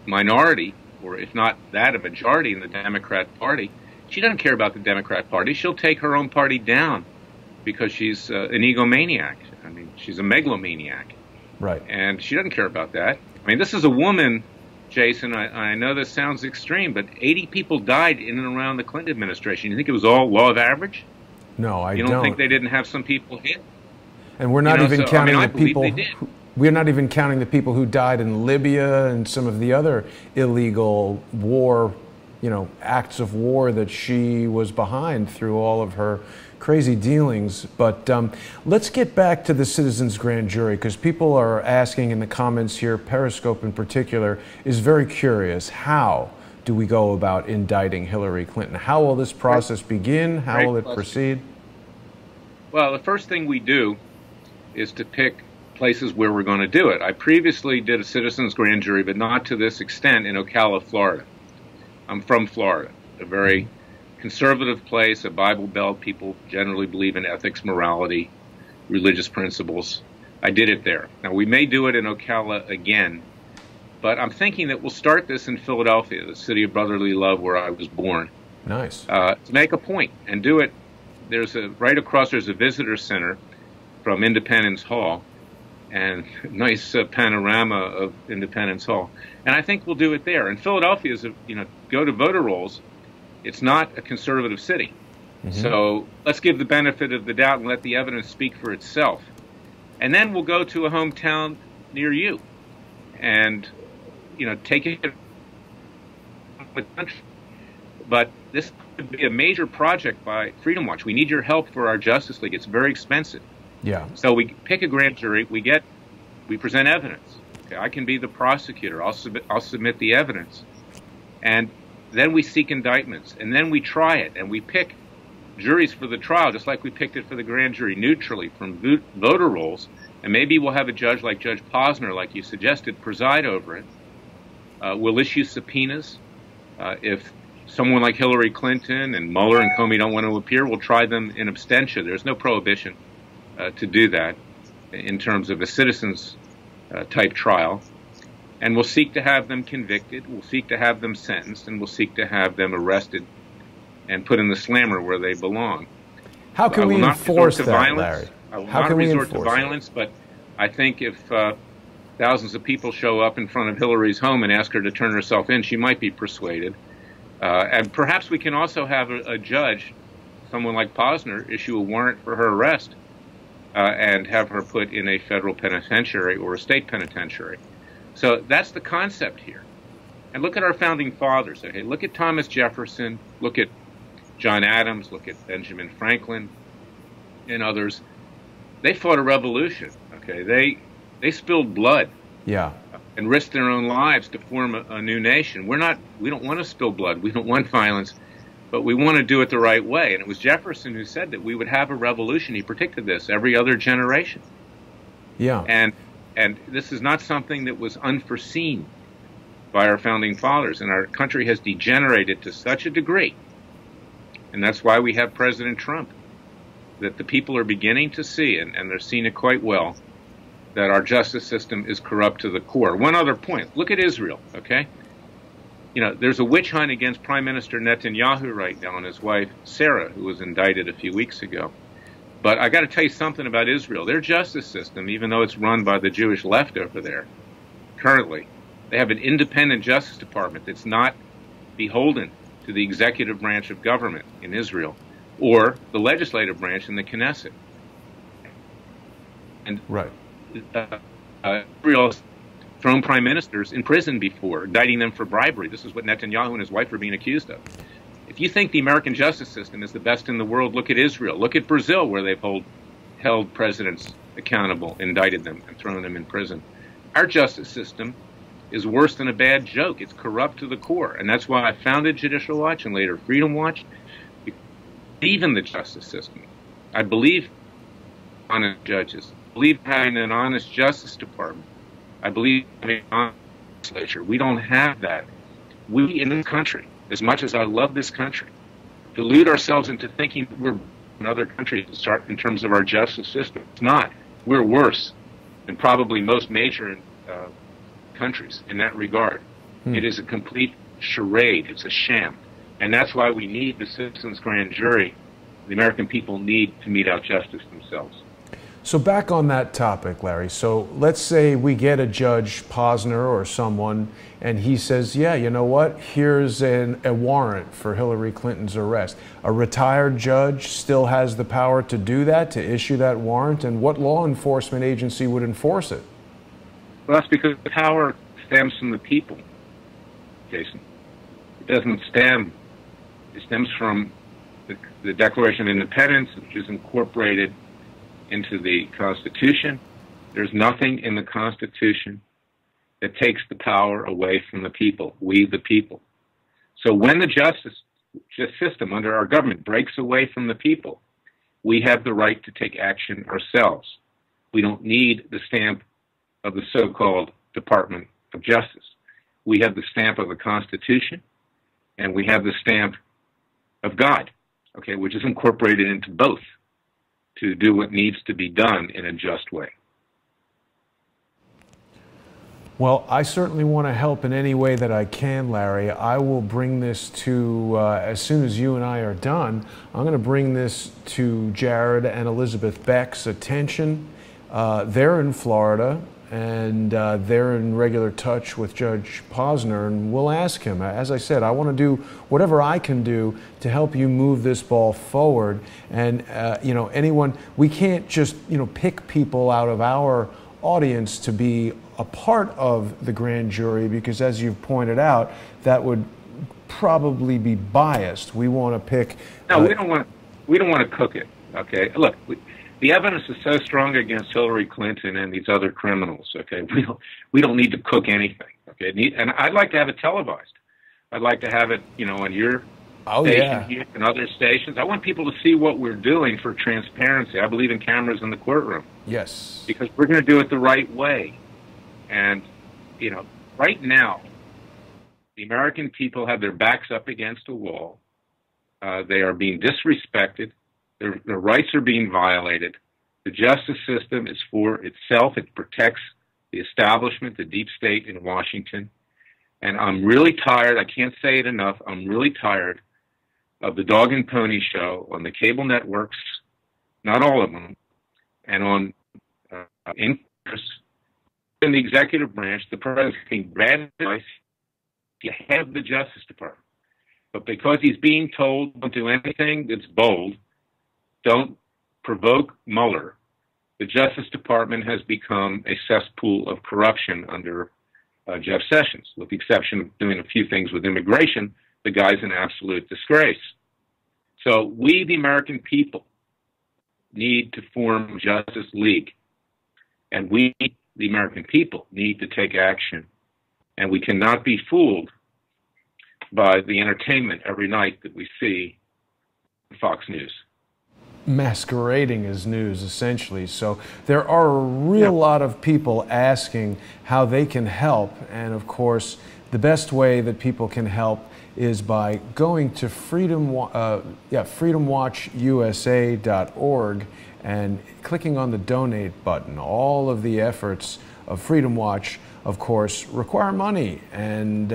minority, or if not that, a majority in the Democrat Party. She doesn't care about the Democrat Party. She'll take her own party down because she's an egomaniac. I mean, she's a megalomaniac. Right. And she doesn't care about that. I mean, this is a woman, Jason, I know this sounds extreme, but 80 people died in and around the Clinton administration. You think it was all law of average? No, I don't. You don't think they didn't have some people hit? And we're not even counting the people. They did. We're not even counting the people who died in Libya and some of the other illegal war, acts of war that she was behind through all of her crazy dealings. But let's get back to the citizens' grand jury, because people are asking in the comments here, Periscope in particular, is very curious. How do we go about indicting Hillary Clinton? How will this process begin? How will it proceed? Well, the first thing we do is to pick places where we're going to do it. I previously did a citizens' grand jury, but not to this extent, in Ocala, Florida. I'm from Florida, a very conservative place, a Bible Belt. People generally believe in ethics, morality, religious principles. I did it there. Now, we may do it in Ocala again, but I'm thinking that we'll start this in Philadelphia, the city of brotherly love where I was born. Nice. To make a point and do it. Right across, there's a visitor center from Independence Hall, and nice panorama of Independence Hall. And I think we'll do it there. And Philadelphia is, go to voter rolls. It's not a conservative city. So let's give the benefit of the doubt and let the evidence speak for itself. And then we'll go to a hometown near you and, take it to the country. But this could be a major project by Freedom Watch. We need your help for our Justice League. It's very expensive. Yeah. So we pick a grand jury. We present evidence. Okay, I can be the prosecutor. I'll submit the evidence, and then we seek indictments, and then we try it, and we pick juries for the trial, just like we picked it for the grand jury, neutrally from voter rolls. And maybe we'll have a judge like Judge Posner, like you suggested, preside over it. We'll issue subpoenas. If someone like Hillary Clinton and Mueller and Comey don't want to appear, we'll try them in absentia. There's no prohibition to do that in terms of a citizens type trial. And we'll seek to have them convicted, we'll seek to have them sentenced, and we'll seek to have them arrested and put in the slammer where they belong. How can we enforce that, Larry? I will not resort to violence, but I think if thousands of people show up in front of Hillary's home and ask her to turn herself in, she might be persuaded. And perhaps we can also have a judge, someone like Posner, issue a warrant for her arrest and have her put in a federal penitentiary or a state penitentiary. So that's the concept here. And look at our founding fathers. Okay? Look at Thomas Jefferson. Look at John Adams. Look at Benjamin Franklin and others. They fought a revolution. Okay, they spilled blood. Yeah. And risked their own lives to form a new nation. We don't want to spill blood. We don't want violence, but we want to do it the right way. And it was Jefferson who said that we would have a revolution. He predicted this every other generation. Yeah. And this is not something that was unforeseen by our founding fathers. And our country has degenerated to such a degree. And that's why we have President Trump, that the people are beginning to see, and they're seeing it quite well, that our justice system is corrupt to the core. One other point. Look at Israel, okay? There's a witch hunt against Prime Minister Netanyahu right now and his wife, Sarah, who was indicted a few weeks ago. But I got to tell you something about Israel. Their justice system, even though it's run by the Jewish left over there, currently, they have an independent justice department that's not beholden to the executive branch of government in Israel or the legislative branch in the Knesset. And right. Israel has thrown prime ministers in prison before, indicting them for bribery. This is what Netanyahu and his wife are being accused of. If you think the American justice system is the best in the world, look at Israel. Look at Brazil, where they've held presidents accountable, indicted them, and thrown them in prison. Our justice system is worse than a bad joke. It's corrupt to the core. And that's why I founded Judicial Watch and later Freedom Watch. I believe in the justice system. I believe in honest judges. I believe in having an honest justice department. I believe in the legislature. We don't have that. We in this country, as much as I love this country, delude ourselves into thinking we're in other countries in terms of our justice system. It's not. We're worse than probably most major countries in that regard. It is a complete charade. It's a sham. And that's why we need the citizens' grand jury. The American people need to mete out justice themselves. So back on that topic, Larry, so let's say we get a Judge Posner or someone, and he says, yeah, you know what, here's a warrant for Hillary Clinton's arrest. A retired judge still has the power to do that, to issue that warrant, and what law enforcement agency would enforce it? Well, that's because the power stems from the people, Jason. It doesn't stem. It stems from the Declaration of Independence, which is incorporated into the Constitution. There's nothing in the Constitution that takes the power away from the people, we the people. So when the justice system under our government breaks away from the people, we have the right to take action ourselves. We don't need the stamp of the so-called Department of Justice. We have the stamp of the Constitution, and we have the stamp of God, okay, which is incorporated into both to do what needs to be done in a just way. Well, I certainly want to help in any way that I can, Larry. I will bring this to, as soon as you and I are done, I'm going to bring this to Jared and Elizabeth Beck's attention. They're in Florida, and they're in regular touch with Judge Posner, and we'll ask him. As I said, I want to do whatever I can do to help you move this ball forward. And you know, anyone, we can't just pick people out of our audience to be a part of the grand jury, because as you've pointed out, that would probably be biased. We want to pick. No, we don't want to cook it. Okay, look. The evidence is so strong against Hillary Clinton and these other criminals. Okay, we don't need to cook anything. Okay, and I'd like to have it televised. I'd like to have it, on your station here and other stations. I want people to see what we're doing for transparency. I believe in cameras in the courtroom. Yes, because we're going to do it the right way. And right now, the American people have their backs up against a wall. They are being disrespected. Their rights are being violated. The justice system is for itself. It protects the establishment, the deep state in Washington. And I'm really tired. I can't say it enough. I'm really tired of the dog and pony show on the cable networks, not all of them, and on in the executive branch, the president being bad advice. You have the Justice Department. But because he's being told don't do anything that's bold, don't provoke Mueller, the Justice Department has become a cesspool of corruption under Jeff Sessions. With the exception of doing a few things with immigration, the guy's an absolute disgrace. So we, the American people, need to form a Justice League. And we, the American people, need to take action. And we cannot be fooled by the entertainment every night that we see on Fox News. Masquerading as news, essentially. So there are a real lot of people asking how they can help, and of course the best way that people can help is by going to freedomwatchusa.org and clicking on the donate button. All of the efforts of Freedom Watch, of course, require money, and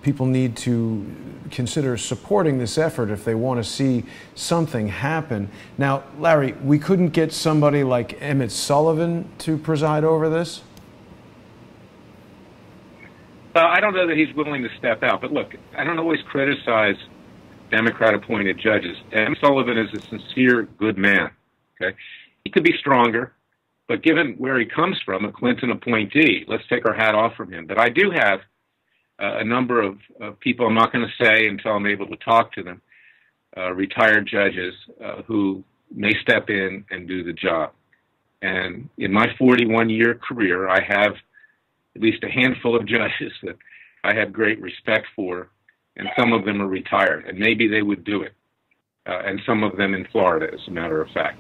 people need to consider supporting this effort if they want to see something happen. Now, Larry, we couldn't get somebody like Emmett Sullivan to preside over this? I don't know that he's willing to step out, but look, I don't always criticize Democrat-appointed judges. Emmett Sullivan is a sincere, good man. Okay, he could be stronger, but given where he comes from, a Clinton appointee, let's take our hat off from him. But I do have a number of people, I'm not going to say until I'm able to talk to them, retired judges who may step in and do the job. And in my 41-year career, I have at least a handful of judges that I have great respect for, and some of them are retired, and maybe they would do it, and some of them in Florida, as a matter of fact.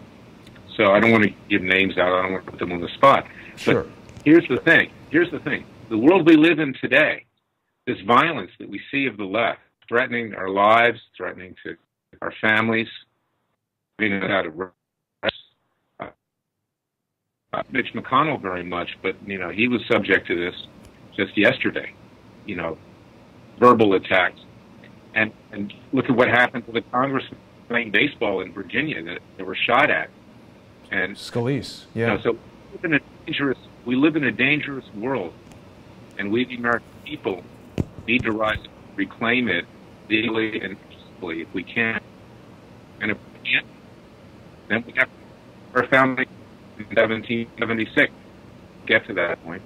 So I don't want to give names out. I don't want to put them on the spot. Sure. Here's the thing. Here's the thing. The world we live in today, this violence that we see of the left, threatening our lives, threatening to our families, being out of Mitch McConnell very much, but he was subject to this just yesterday. Verbal attacks, and look at what happened to the congressman playing baseball in Virginia that they were shot at. And Scalise, yeah. So we live in a dangerous world, and we, the American people, need to rise and reclaim it legally and peacefully if we can. And if we can't, then we have our founding in 1776 get to that point.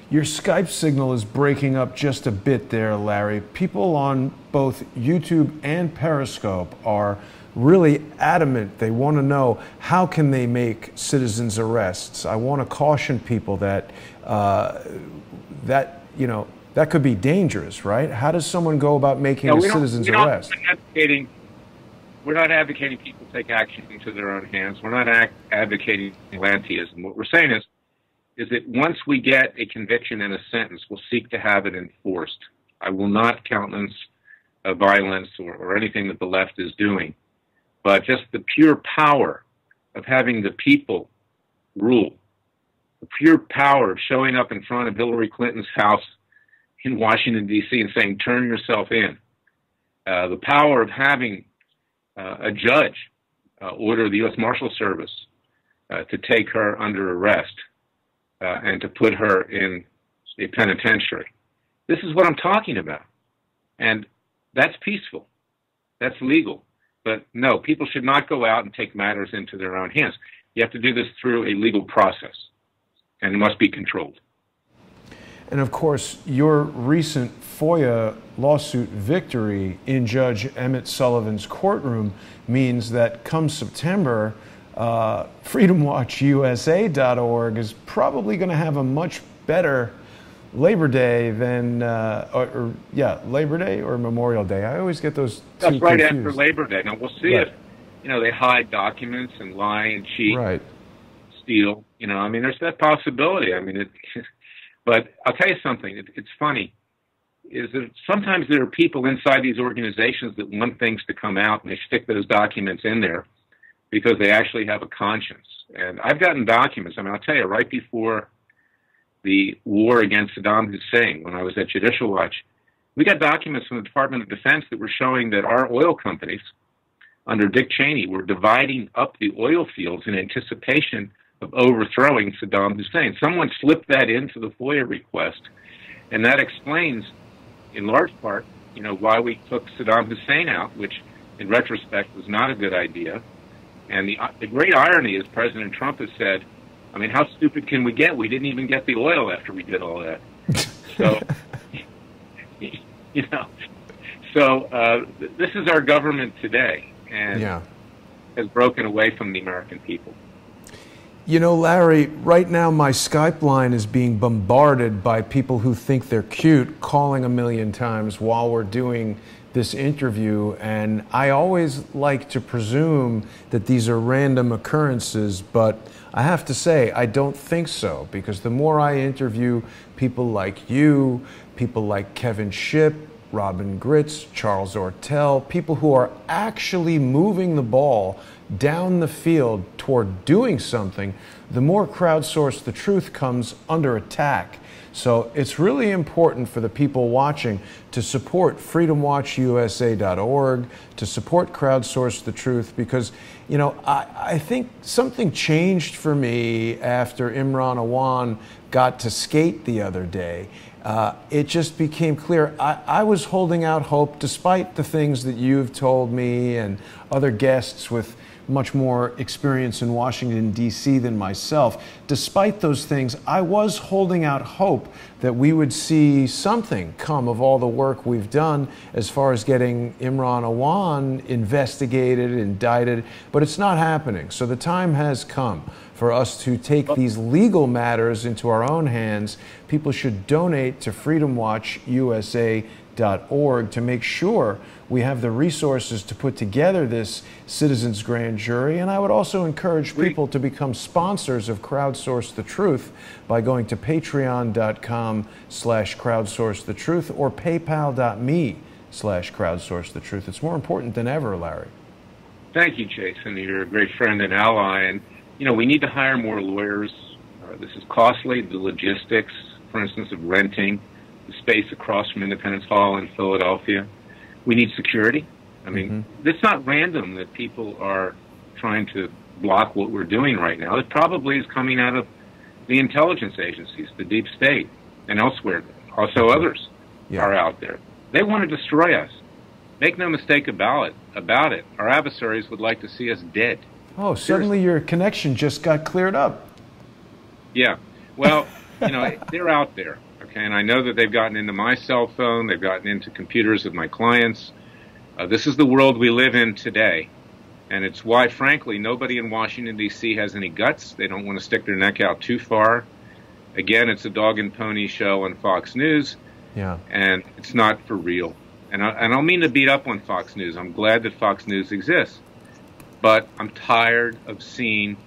Your Skype signal is breaking up just a bit there, Larry. People on both YouTube and Periscope are really adamant. They want to know, how can they make citizens arrests? I want to caution people that that could be dangerous, right? How does someone go about making a citizen's arrest? We're not advocating people take action into their own hands. We're not advocating vigilantism. What we're saying is that once we get a conviction and a sentence, we'll seek to have it enforced. I will not countenance violence or anything that the left is doing, but just the pure power of having the people rule, the pure power of showing up in front of Hillary Clinton's house in Washington, D.C. and saying, turn yourself in, the power of having a judge order the U.S. Marshal Service to take her under arrest and to put her in a penitentiary. This is what I'm talking about. And that's peaceful. That's legal. But no, people should not go out and take matters into their own hands. You have to do this through a legal process, and it must be controlled. And of course, your recent FOIA lawsuit victory in Judge Emmett Sullivan's courtroom means that come September, FreedomWatchUSA.org is probably going to have a much better Labor Day than, Labor Day or Memorial Day. I always get those two confused. That's right confused. After Labor Day. Now, we'll see if, they hide documents and lie and cheat, steal. There's that possibility. But I'll tell you something. It's funny, is that sometimes there are people inside these organizations that want things to come out, and they stick those documents in there because they actually have a conscience. And I've gotten documents. I'll tell you, right before the war against Saddam Hussein, when I was at Judicial Watch, we got documents from the Department of Defense that were showing that our oil companies under Dick Cheney were dividing up the oil fields in anticipation of overthrowing Saddam Hussein. Someone slipped that into the FOIA request, and that explains, in large part, why we took Saddam Hussein out, which, in retrospect, was not a good idea. And the great irony is President Trump has said, how stupid can we get? We didn't even get the oil after we did all that. So, this is our government today, and has broken away from the American people. Larry, right now my Skype line is being bombarded by people who think they're cute, calling a million times while we're doing this interview, and I always like to presume that these are random occurrences, but I have to say I don't think so, because the more I interview people like you, people like Kevin Shipp, Robin Gritz, Charles Ortel, people who are actually moving the ball down the field toward doing something, the more crowdsourced the truth comes under attack. So it's really important for the people watching to support FreedomWatchUSA.org, to support Crowdsource the Truth, because, I think something changed for me after Imran Awan got to skate the other day. It just became clear I was holding out hope, despite the things that you've told me and other guests with much more experience in Washington, D.C. than myself. Despite those things, I was holding out hope that we would see something come of all the work we've done as far as getting Imran Awan investigated, indicted, but it's not happening. So the time has come for for us to take these legal matters into our own hands, people should donate to freedomwatchusa.org to make sure we have the resources to put together this citizens grand jury. And I would also encourage people to become sponsors of Crowdsource the Truth by going to patreon.com/crowdsourcethetruth or paypal.me/crowdsourcethetruth. It's more important than ever, Larry. Thank you, Jason. You're a great friend and ally. And, you know, we need to hire more lawyers. This is costly. The logistics, for instance, of renting the space across from Independence Hall in Philadelphia. We need security. I mean, it's not random that people are trying to block what we're doing right now. It probably is coming out of the intelligence agencies, the deep state, and elsewhere. Also others are out there. They want to destroy us. Make no mistake about it. Our adversaries would like to see us dead. Oh, suddenly your connection just got cleared up. Yeah. Well, you know, they're out there. Okay, and I know that they've gotten into my cell phone. They've gotten into computers of my clients. This is the world we live in today. And it's why, frankly, nobody in Washington, D.C. has any guts. They don't want to stick their neck out too far. Again, it's a dog and pony show on Fox News. Yeah. And it's not for real. And I don't mean to beat up on Fox News. I'm glad that Fox News exists. But I'm tired of seeing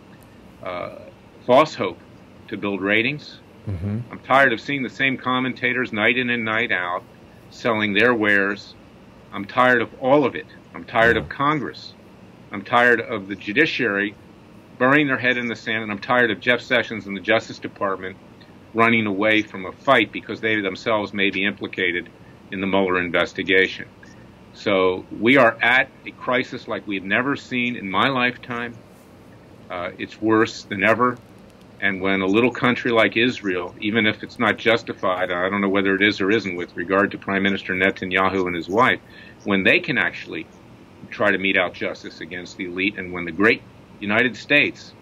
false hope to build ratings. I'm tired of seeing the same commentators night in and night out selling their wares. I'm tired of all of it. I'm tired of Congress. I'm tired of the judiciary burying their head in the sand, and I'm tired of Jeff Sessions and the Justice Department running away from a fight because they themselves may be implicated in the Mueller investigation. So we are at a crisis like we've never seen in my lifetime. It's worse than ever. And when a little country like Israel, even if it's not justified, I don't know whether it is or isn't with regard to Prime Minister Netanyahu and his wife, when they can actually try to mete out justice against the elite, and when the great United States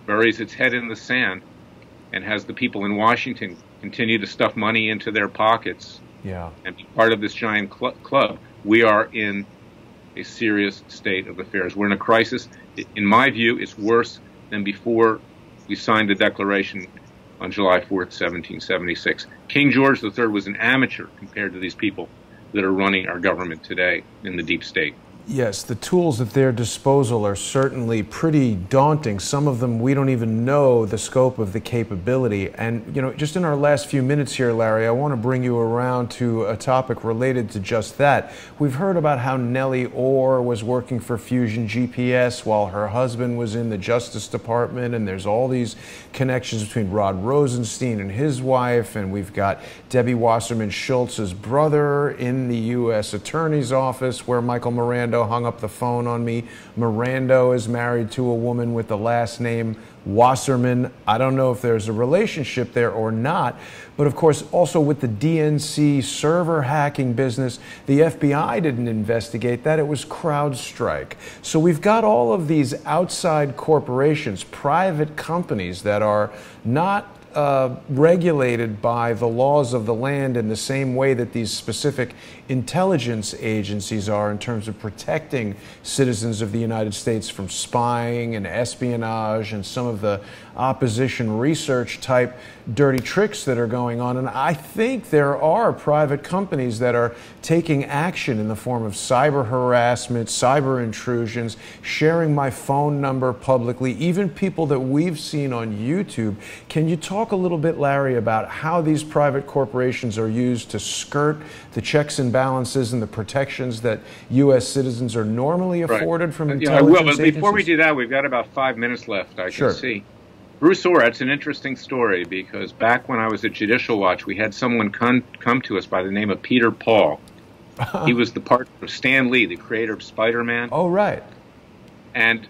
buries its head in the sand and has the people in Washington continue to stuff money into their pockets and be part of this giant club, we are in a serious state of affairs. We're in a crisis. In my view, it's worse than before we signed the Declaration on July 4th, 1776. King George III was an amateur compared to these people that are running our government today in the deep state. Yes, the tools at their disposal are certainly pretty daunting. Some of them we don't even know the scope of the capability. And, you know, just in our last few minutes here, Larry, I want to bring you around to a topic related to just that. We've heard about how Nellie Orr was working for Fusion GPS while her husband was in the Justice Department, and there's all these connections between Rod Rosenstein and his wife, and we've got Debbie Wasserman Schultz's brother in the U.S. Attorney's Office where Michael Miranda hung up the phone on me. Miranda is married to a woman with the last name Wasserman. I don't know if there's a relationship there or not, but of course also with the DNC server hacking business, the FBI didn't investigate that. It was CrowdStrike. So we've got all of these outside corporations, private companies that are not regulated by the laws of the land in the same way that these specific intelligence agencies are in terms of protecting citizens of the United States from spying and espionage and some of the opposition research type dirty tricks that are going on. And I think there are private companies that are taking action in the form of cyber harassment, cyber intrusions, sharing my phone number publicly, even people that we've seen on YouTube. Can you talk a little bit, Larry, about how these private corporations are used to skirt the checks and balances and the protections that U.S. citizens are normally afforded from intelligence agencies? I will, but agencies? Before we do that, we've got about 5 minutes left, I can see. Bruce Orr, that's an interesting story, because back when I was at Judicial Watch, we had someone come to us by the name of Peter Paul. He was the partner of Stan Lee, the creator of Spider-Man. Oh, right. And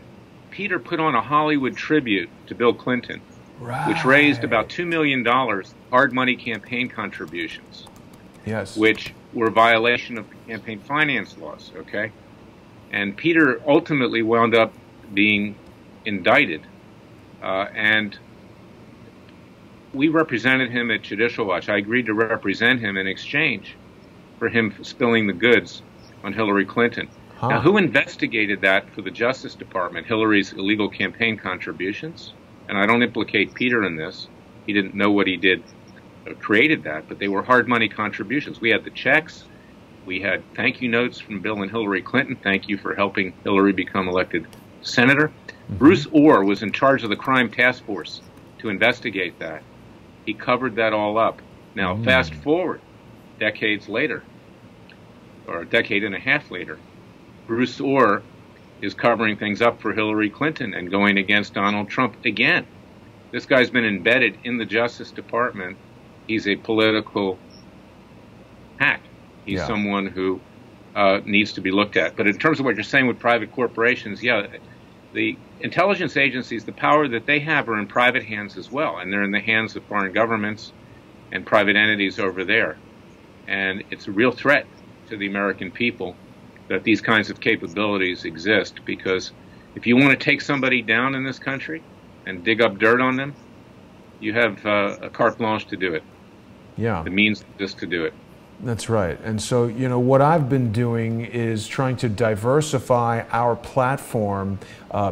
Peter put on a Hollywood tribute to Bill Clinton, which raised about $2 million hard money campaign contributions, which were a violation of the campaign finance laws, okay? And Peter ultimately wound up being indicted. And we represented him at Judicial Watch. I agreed to represent him in exchange for him spilling the goods on Hillary Clinton. Now, who investigated that for the Justice Department? Hillary's illegal campaign contributions? and I don't implicate Peter in this. He didn't know what he did, created that, but they were hard money contributions. We had the checks. We had thank you notes from Bill and Hillary Clinton. Thank you for helping Hillary become elected senator. Mm-hmm. Bruce Orr was in charge of the crime task force to investigate that. He covered that all up. Now, fast forward decades later, or a decade and a half later, Bruce Orr is covering things up for Hillary Clinton and going against Donald Trump again. This guy's been embedded in the Justice Department. He's a political hack. He's someone who needs to be looked at. But in terms of what you're saying with private corporations, yeah, the intelligence agencies, the power that they have are in private hands as well, and they're in the hands of foreign governments and private entities over there. And it's a real threat to the American people that these kinds of capabilities exist, because if you want to take somebody down in this country and dig up dirt on them, you have a carte blanche to do it. Yeah. The means just to do it. That's right. And so, you know, what I've been doing is trying to diversify our platform.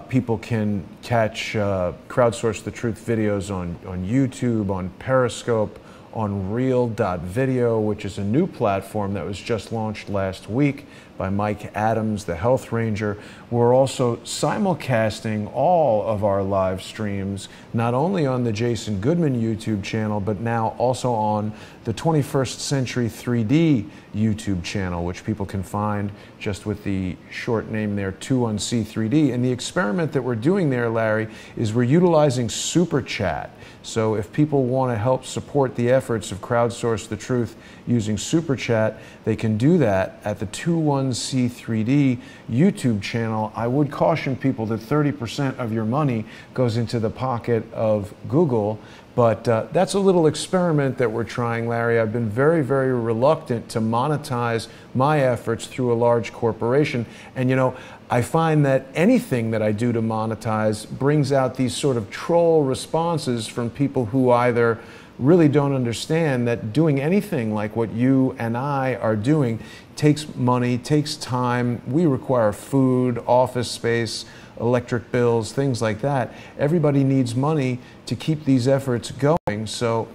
People can catch Crowdsource the Truth videos on YouTube, on Periscope, on Real.video, which is a new platform that was just launched last week by Mike Adams, the Health Ranger. We're also simulcasting all of our live streams, not only on the Jason Goodman YouTube channel, but now also on the 21st Century 3D YouTube channel, which people can find just with the short name there, 21C3D. And the experiment that we're doing there, Larry, is we're utilizing Super Chat. So if people want to help support the efforts of Crowdsource the Truth using Super Chat, they can do that at the 21C3D YouTube channel. I would caution people that 30% of your money goes into the pocket of Google, but that's a little experiment that we're trying, Larry. I've been very, very reluctant to monetize my efforts through a large corporation. And, you know, I find that anything that I do to monetize brings out these sort of troll responses from people who either really don't understand that doing anything like what you and I are doing takes money, takes time. We require food, office space, electric bills, things like that. Everybody needs money to keep these efforts going. So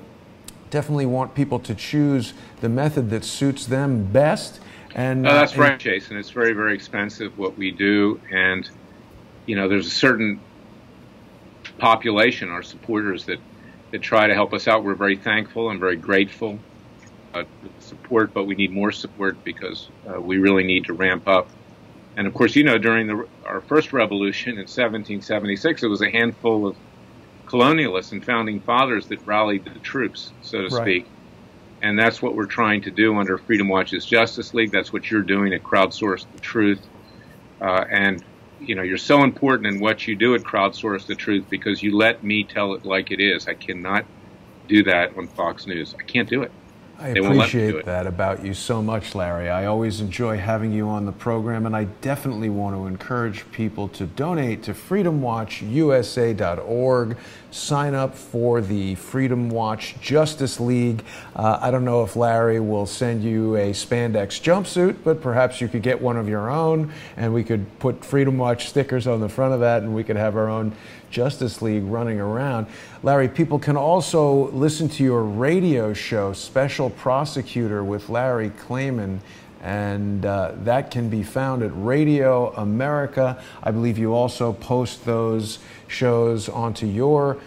definitely want people to choose the method that suits them best. And that's right, Jason. It's very, very expensive what we do. And, you know, there's a certain population, our supporters, that try to help us out. We're very thankful and very grateful for the support, but we need more support because we really need to ramp up. And, of course, you know, during our first revolution in 1776, it was a handful of colonialists and founding fathers that rallied the troops, so to speak. And that's what we're trying to do under Freedom Watch's Justice League. That's what you're doing at Crowdsource the Truth. And, you know, you're so important in what you do at Crowdsource the Truth because you let me tell it like it is. I cannot do that on Fox News. I can't do it. I appreciate that about you so much, Larry. I always enjoy having you on the program, and I definitely want to encourage people to donate to freedomwatchusa.org. Sign up for the Freedom Watch Justice League. I don't know if Larry will send you a spandex jumpsuit, but perhaps you could get one of your own, and we could put Freedom Watch stickers on the front of that, and we could have our own Justice League running around. Larry, people can also listen to your radio show, Special Prosecutor with Larry Klayman, and that can be found at Radio America. I believe you also post those shows onto your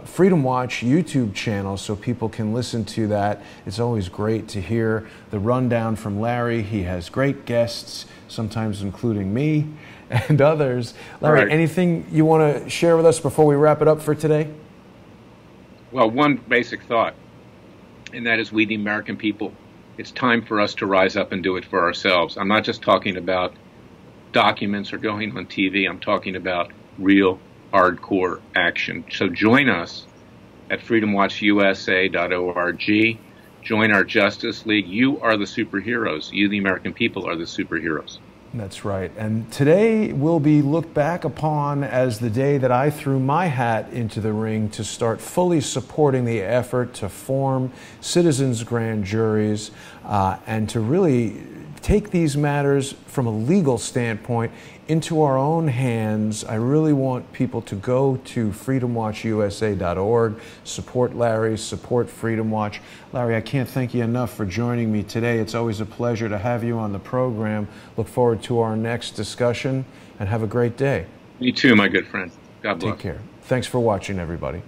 Freedom Watch YouTube channel so people can listen to that. It's always great to hear the rundown from Larry. He has great guests, sometimes including me and others. Larry, anything you want to share with us before we wrap it up for today? Well, one basic thought, and that is we, the American people, it's time for us to rise up and do it for ourselves. I'm not just talking about documents or going on TV. I'm talking about real, hardcore action. So join us at freedomwatchusa.org. Join our Justice League. You are the superheroes. You, the American people, are the superheroes. That's right. And today will be looked back upon as the day that I threw my hat into the ring to start fully supporting the effort to form citizens' grand juries. and to really take these matters from a legal standpoint into our own hands. I really want people to go to freedomwatchusa.org, support Larry, support Freedom Watch. Larry, I can't thank you enough for joining me today. It's always a pleasure to have you on the program. Look forward to our next discussion, and have a great day. You too, my good friend. God bless. Take care. Thanks for watching, everybody.